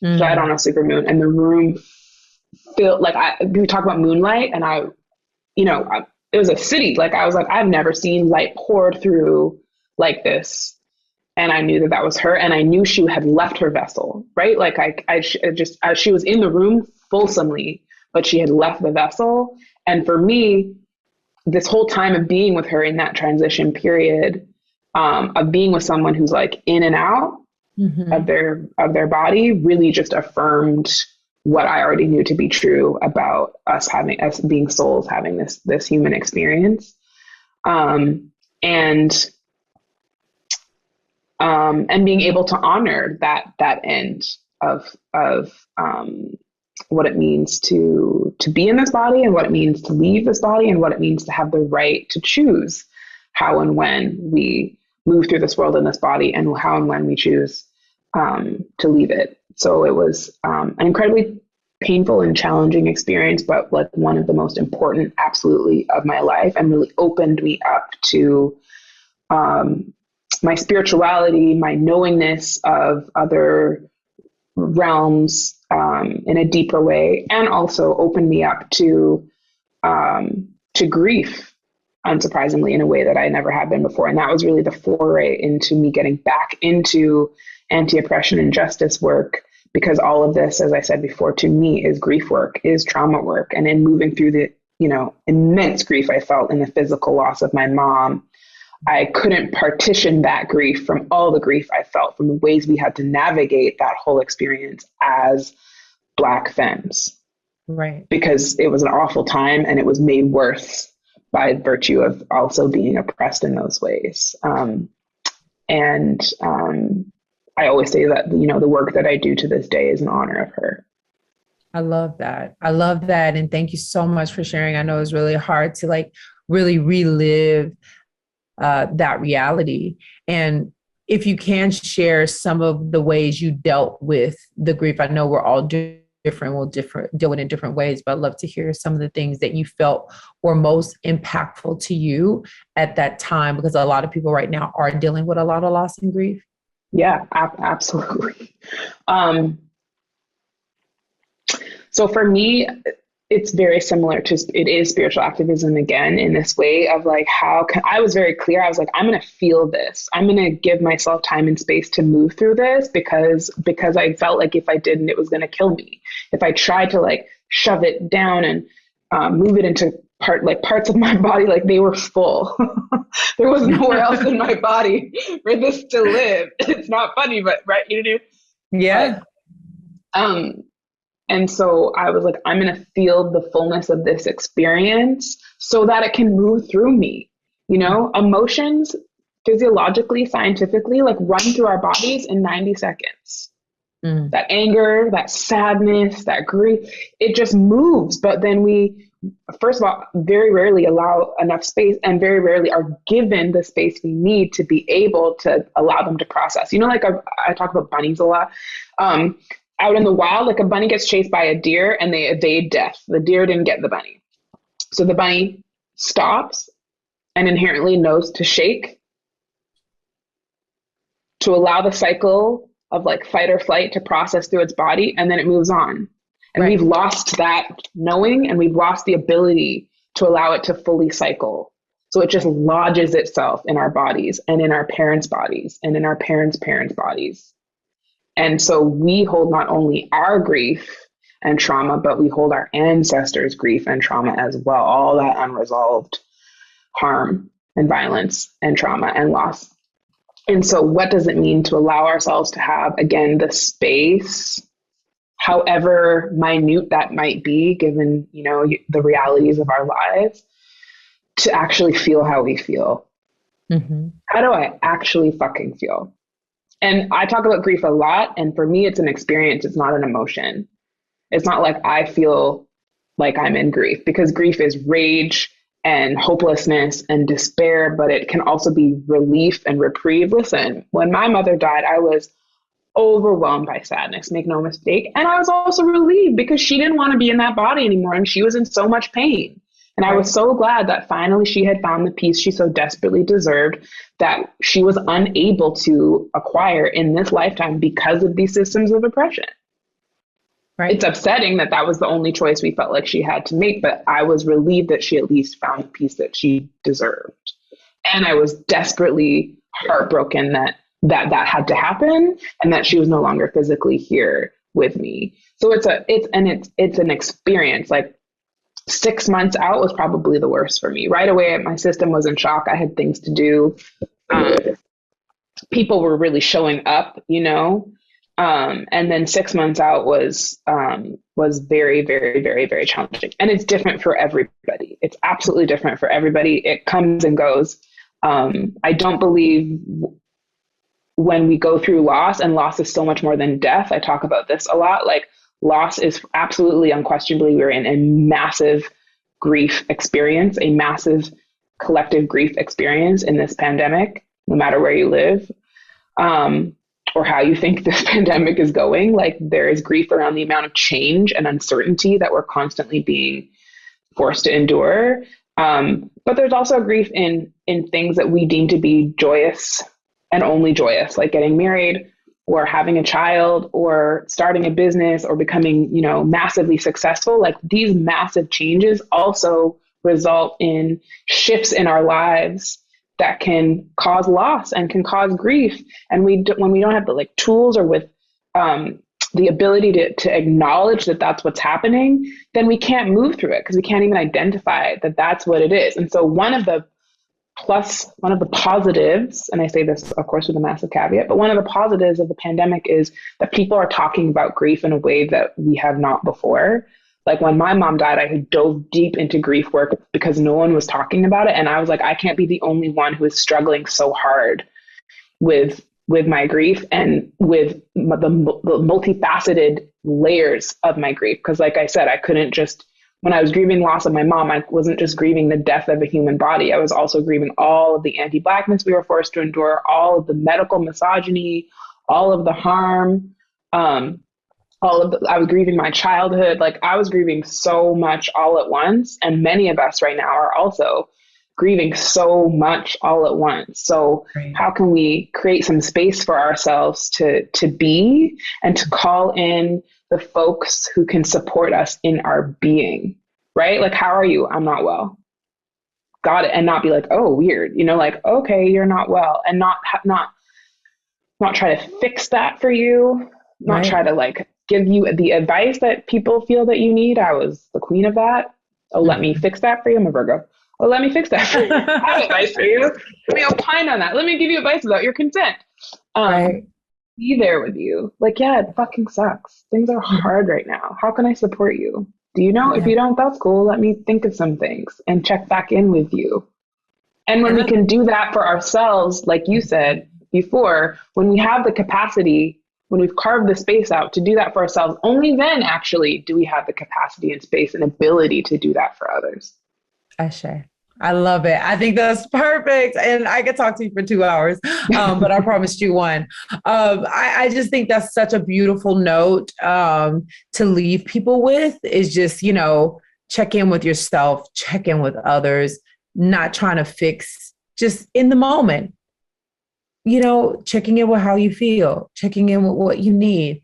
S2: So I had on a super moon, and the room feel like we talk about moonlight, and it was a city. Like I was like, I've never seen light poured through like this. And I knew that that was her, and I knew she had left her vessel, right? Like she was in the room fulsomely, but she had left the vessel. And for me, this whole time of being with her in that transition period, of being with someone who's like in and out of their body, really just affirmed what I already knew to be true about us being souls having this human experience. And being able to honor that end of what it means to be in this body, and what it means to leave this body, and what it means to have the right to choose how and when we move through this world in this body, and how and when we choose to leave it. So it was an incredibly painful and challenging experience, but like one of the most important, absolutely, of my life, and really opened me up to my spirituality, my knowingness of other realms in a deeper way, and also opened me up to grief, unsurprisingly, in a way that I never had been before. And that was really the foray into me getting back into anti-oppression and justice work, because all of this, as I said before, to me is grief work, is trauma work. And in moving through the immense grief I felt in the physical loss of my mom, I couldn't partition that grief from all the grief I felt from the ways we had to navigate that whole experience as Black femmes.
S1: Right.
S2: Because it was an awful time, and it was made worse by virtue of also being oppressed in those ways. I always say that, the work that I do to this day is in honor of her.
S1: I love that. I love that. And thank you so much for sharing. I know it's really hard to like really relive that reality. And if you can share some of the ways you dealt with the grief, I know we're all different, we'll deal with it in different ways, but I'd love to hear some of the things that you felt were most impactful to you at that time, because a lot of people right now are dealing with a lot of loss and grief.
S2: Yeah, absolutely. So for me, it's very similar to, it is spiritual activism again, in this way of like, I was very clear. I was like, I'm going to feel this. I'm going to give myself time and space to move through this, because I felt like if I didn't, it was going to kill me. If I tried to like shove it down and move it into parts of my body, like they were full. There was nowhere else in my body for this to live. It's not funny, but right,
S1: Yeah.
S2: And so I was like, I'm going to feel the fullness of this experience so that it can move through me. Emotions physiologically, scientifically, like run through our bodies in 90 seconds. That anger, that sadness, that grief, it just moves. But then we, first of all, very rarely allow enough space, and very rarely are given the space we need to be able to allow them to process. Like I talk about bunnies a lot. Out in the wild, like a bunny gets chased by a deer and they evade death. The deer didn't get the bunny. So the bunny stops and inherently knows to shake, to allow the cycle of like fight or flight to process through its body, and then it moves on. And We've lost that knowing, and we've lost the ability to allow it to fully cycle. So it just lodges itself in our bodies, and in our parents' bodies, and in our parents' parents' bodies. And so we hold not only our grief and trauma, but we hold our ancestors' grief and trauma as well. All that unresolved harm and violence and trauma and loss. And so what does it mean to allow ourselves to have, again, the space, however minute that might be, given, the realities of our lives, to actually feel how we feel? How do I actually fucking feel? And I talk about grief a lot. And for me, it's an experience. It's not an emotion. It's not like I feel like I'm in grief, because grief is rage and hopelessness and despair, but it can also be relief and reprieve. Listen, when my mother died, I was overwhelmed by sadness, make no mistake. And I was also relieved, because she didn't want to be in that body anymore, and she was in so much pain. And I was so glad that finally she had found the peace she so desperately deserved, that she was unable to acquire in this lifetime because of these systems of oppression. It's upsetting that that was the only choice we felt like she had to make, but I was relieved that she at least found the peace that she deserved. And I was desperately heartbroken that had to happen and that she was no longer physically here with me. So it's an experience. Like 6 months out was probably the worst for me. Right away, my system was in shock. I had things to do. People were really showing up, you know. And then 6 months out was very, very, very, very challenging. And it's different for everybody. It's absolutely different for everybody. It comes and goes. I don't believe when we go through loss, and loss is so much more than death. I talk about this a lot. Like, loss is absolutely, unquestionably, we're in a massive grief experience, a massive collective grief experience in this pandemic, no matter where you live. Or how you think this pandemic is going. Like, there is grief around the amount of change and uncertainty that we're constantly being forced to endure. But there's also grief in things that we deem to be joyous and only joyous, like getting married or having a child or starting a business or becoming, you know, massively successful. Like, these massive changes also result in shifts in our lives that can cause loss and can cause grief. And when we don't have the like tools or with the ability to acknowledge that that's what's happening, then we can't move through it because we can't even identify that that's what it is. And so one of the positives, and I say this, of course, with a massive caveat, but one of the positives of the pandemic is that people are talking about grief in a way that we have not before. Like, when my mom died, I dove deep into grief work because no one was talking about it. And I was like, I can't be the only one who is struggling so hard with my grief and with the multifaceted layers of my grief. Because like I said, I couldn't just, when I was grieving loss of my mom, I wasn't just grieving the death of a human body. I was also grieving all of the anti-Blackness we were forced to endure, all of the medical misogyny, all of the harm, I was grieving my childhood. Like, I was grieving so much all at once. And many of us right now are also grieving so much all at once. So how can we create some space for ourselves to be and to call in the folks who can support us in our being, right? Like, how are you? I'm not well. Got it. And not be like, oh, weird, you know, like, okay, you're not well, and not try to fix that for you, not try to like give you the advice that people feel that you need. I was the queen of that. Oh, let me fix that for you. I'm a Virgo. Oh, let me fix that for you. I have advice for you. Let me opine on that. Let me give you advice without your consent. Be there with you. Like, yeah, it fucking sucks. Things are hard right now. How can I support you? Do you know? If you don't, that's cool. Let me think of some things and check back in with you. And when we can do that for ourselves, like you said before, when we have the capacity, when we've carved the space out to do that for ourselves, only then actually do we have the capacity and space and ability to do that for others.
S1: Ashe. I love it. I think that's perfect. And I could talk to you for 2 hours, but I promised you one. I just think that's such a beautiful note to leave people with, is just, you know, check in with yourself, check in with others, not trying to fix, just in the moment. You know, checking in with how you feel, checking in with what you need,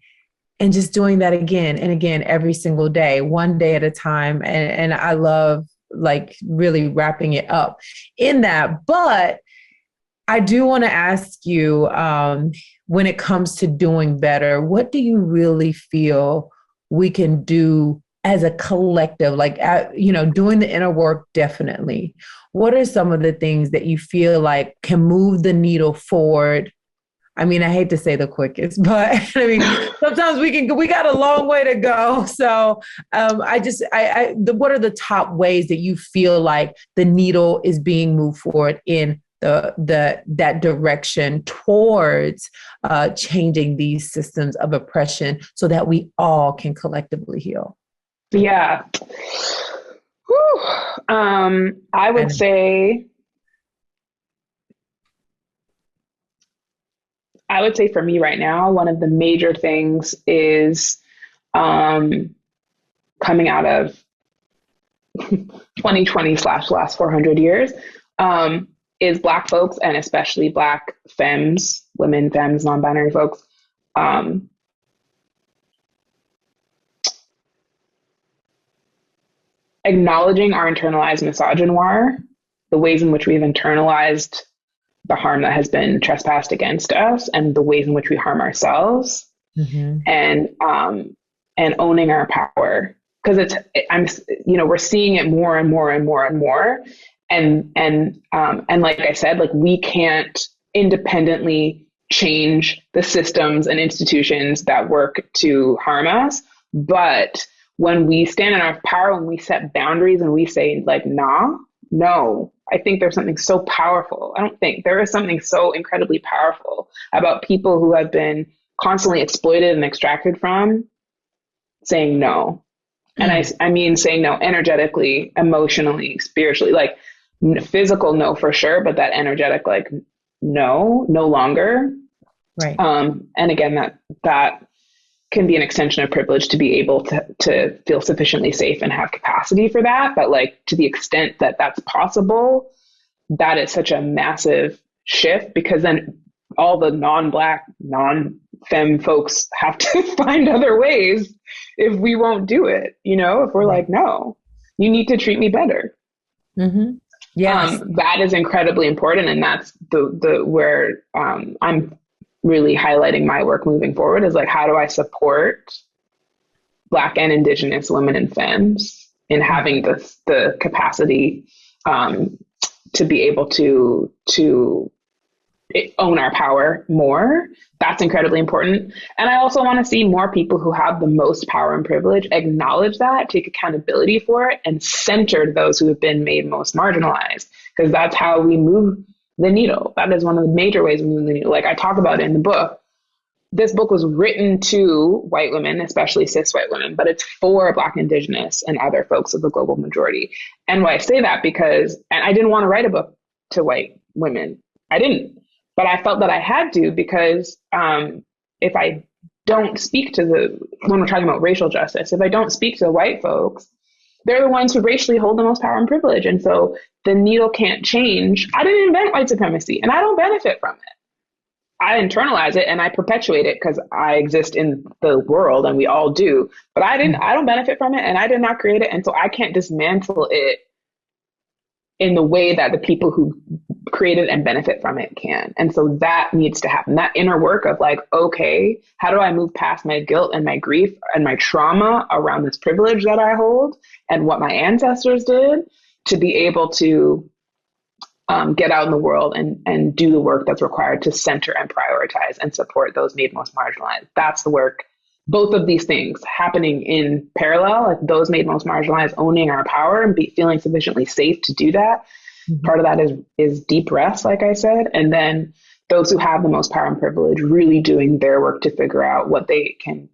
S1: and just doing that again and again every single day, one day at a time. And I love, like, really wrapping it up in that. But I do want to ask you, when it comes to doing better, what do you really feel we can do as a collective? Like, you know, doing the inner work, definitely. What are some of the things that you feel like can move the needle forward? I mean, I hate to say the quickest, but I mean, sometimes we got a long way to go. So what are the top ways that you feel like the needle is being moved forward in that direction towards changing these systems of oppression so that we all can collectively heal?
S2: Yeah. I would say for me right now, one of the major things is coming out of 2020/last 400 years is Black folks, and especially Black femmes, women, femmes, non-binary folks, acknowledging our internalized misogynoir, the ways in which we've internalized the harm that has been trespassed against us and the ways in which we harm ourselves, and owning our power. Because we're seeing it more and more and more and more. And like I said, like, we can't independently change the systems and institutions that work to harm us. But when we stand in our power, when we set boundaries and we say, like, nah, no, I think there's something so powerful. I don't think there is something so incredibly powerful about people who have been constantly exploited and extracted from saying no. And I mean saying no energetically, emotionally, spiritually, like physical no for sure, but that energetic, like, no longer.
S1: Right.
S2: And again, that can be an extension of privilege to be able to feel sufficiently safe and have capacity for that. But like, to the extent that that's possible, that is such a massive shift, because then all the non-Black, non-femme folks have to find other ways if we won't do it. If we're like, no, you need to treat me better.
S1: Yes.
S2: That is incredibly important. And that's the where I'm really highlighting my work moving forward, is like, how do I support Black and Indigenous women and femmes in having the capacity to be able to own our power more. That's incredibly important. And I also want to see more people who have the most power and privilege acknowledge that, take accountability for it, and center those who have been made most marginalized, because that's how we move the needle. That is one of the major ways we move the needle. Like I talk about in the book, this book was written to white women, especially cis white women, but it's for Black, Indigenous, and other folks of the global majority. And why I say that, because, and I didn't want to write a book to white women. I didn't. But I felt that I had to, because if I don't speak to when we're talking about racial justice, if I don't speak to the white folks, they're the ones who racially hold the most power and privilege. And so the needle can't change. I didn't invent white supremacy, and I don't benefit from it. I internalize it and I perpetuate it because I exist in the world, and we all do. But I don't benefit from it, and I did not create it. And so I can't dismantle it in the way that the people who create it and benefit from it can. And so that needs to happen. That inner work of like, okay, how do I move past my guilt and my grief and my trauma around this privilege that I hold and what my ancestors did, to be able to get out in the world and do the work that's required to center and prioritize and support those made most marginalized. That's the work. Both of these things happening in parallel, like those made most marginalized owning our power and feeling sufficiently safe to do that. Part of that is deep rest, like I said. And then those who have the most power and privilege really doing their work to figure out what they can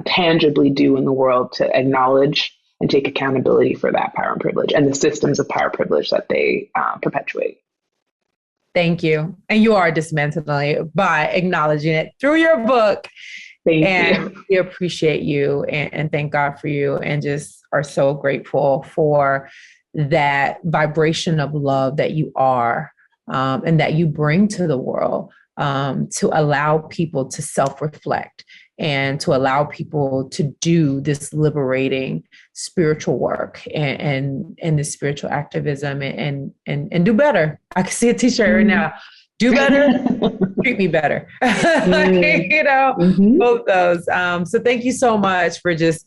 S2: tangibly do in the world to acknowledge and take accountability for that power and privilege and the systems of power and privilege that they perpetuate.
S1: Thank you. And you are dismantling it by acknowledging it through your book.
S2: Thank
S1: and
S2: you.
S1: we appreciate you and thank God for you, and just are so grateful for that vibration of love that you are and that you bring to the world, to allow people to self-reflect and to allow people to do this liberating spiritual work and this spiritual activism and do better. I can see a t-shirt right now. Do better, treat me better. Both those. So thank you so much for just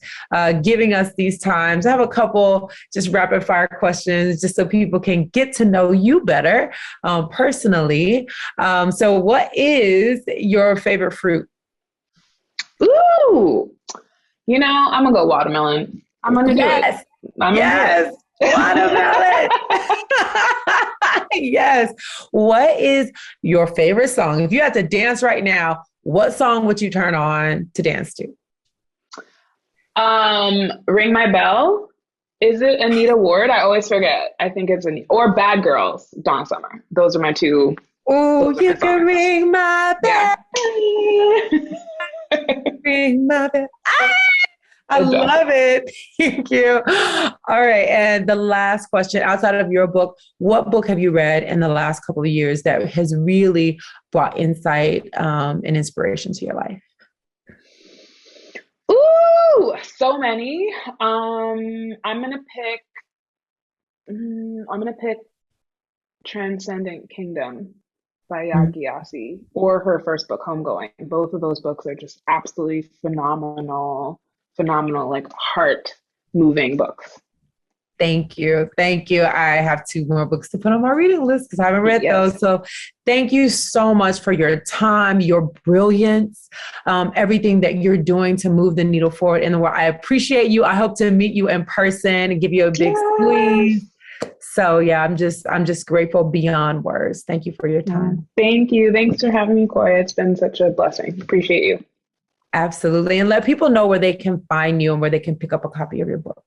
S1: giving us these times. I have a couple just rapid fire questions just so people can get to know you better personally. So what is your favorite fruit?
S2: Ooh, I'm gonna go watermelon. I'm gonna do it.
S1: Yes. Watermelon. Yes. What is your favorite song? If you had to dance right now, what song would you turn on to dance to?
S2: Ring My Bell. Is it Anita Ward? I always forget. I think it's Anita. Or Bad Girls, Donna Summer. Those are my two.
S1: Oh, you can ring my bell.
S2: Yeah.
S1: Ring my bell. I love it. Thank you. All right. And the last question, outside of your book, what book have you read in the last couple of years that has really brought insight and inspiration to your life?
S2: Ooh, so many. I'm going to pick I'm going to pick Transcendent Kingdom by Yaa Gyasi, or her first book, Homegoing. Both of those books are just absolutely phenomenal, like heart moving books.
S1: Thank you. Thank you. I have 2 more books to put on my reading list because I haven't read those. So thank you so much for your time, your brilliance, everything that you're doing to move the needle forward in the world. I appreciate you. I hope to meet you in person and give you a big squeeze. So yeah, I'm just grateful beyond words. Thank you for your time.
S2: Thank you. Thanks for having me, Koya. It's been such a blessing. Appreciate you.
S1: Absolutely. And let people know where they can find you and where they can pick up a copy of your book.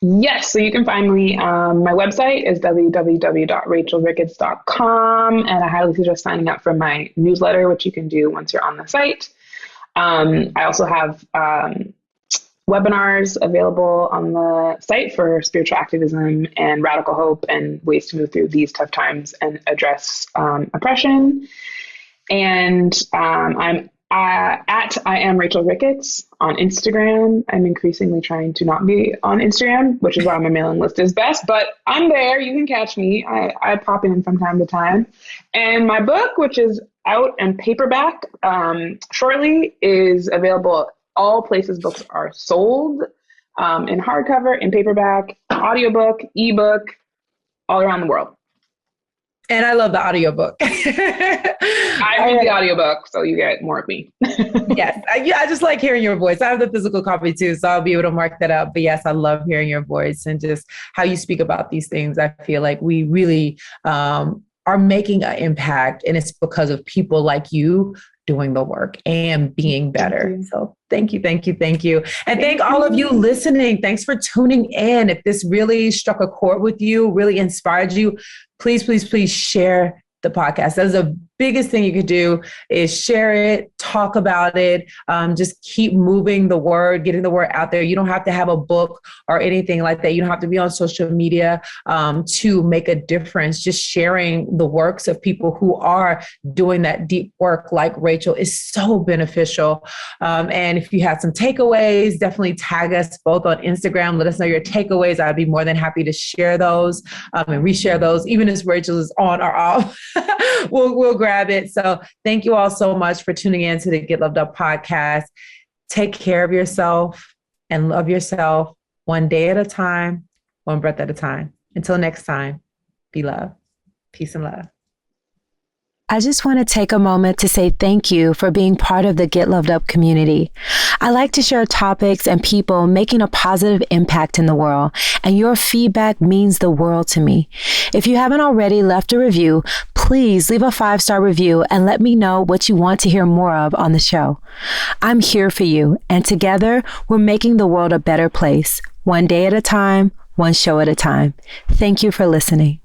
S2: Yes, so you can find me. My website is www.rachelricketts.com, and I highly suggest signing up for my newsletter, which you can do once you're on the site. I also have webinars available on the site for spiritual activism and radical hope and ways to move through these tough times and address oppression. And I'm at I am Rachel Ricketts on Instagram. I'm increasingly trying to not be on Instagram, which is why my mailing list is best, but I'm there. You can catch me. I pop in from time to time. And my book, which is out and paperback shortly, is available all places books are sold, in hardcover, in paperback, audiobook, ebook, all around the world.
S1: And I love the audiobook.
S2: I read the audiobook, so you get more of me.
S1: Yes. I just like hearing your voice. I have the physical copy too, so I'll be able to mark that up. But yes, I love hearing your voice and just how you speak about these things. I feel like we really are making an impact, and it's because of people like you doing the work and being better. So thank you. And thank all of you listening. Thanks for tuning in. If this really struck a chord with you, really inspired you, please share the podcast. That's the biggest thing you could do, is share it, talk about it, just keep moving the word, getting the word out there. You don't have to have a book or anything like that. You don't have to be on social media to make a difference. Just sharing the works of people who are doing that deep work like Rachel is so beneficial. And if you have some takeaways, definitely tag us both on Instagram. Let us know your takeaways. I'd be more than happy to share those and reshare those, even if Rachel is on or off. We'll grab it. So thank you all so much for tuning in to the Get Loved Up podcast. Take care of yourself and love yourself one day at a time, one breath at a time. Until next time, be loved. Peace and love.
S3: I just want to take a moment to say thank you for being part of the Get Loved Up community. I like to share topics and people making a positive impact in the world, and your feedback means the world to me. If you haven't already left a review, please leave a 5-star review and let me know what you want to hear more of on the show. I'm here for you, and together we're making the world a better place, one day at a time, one show at a time. Thank you for listening.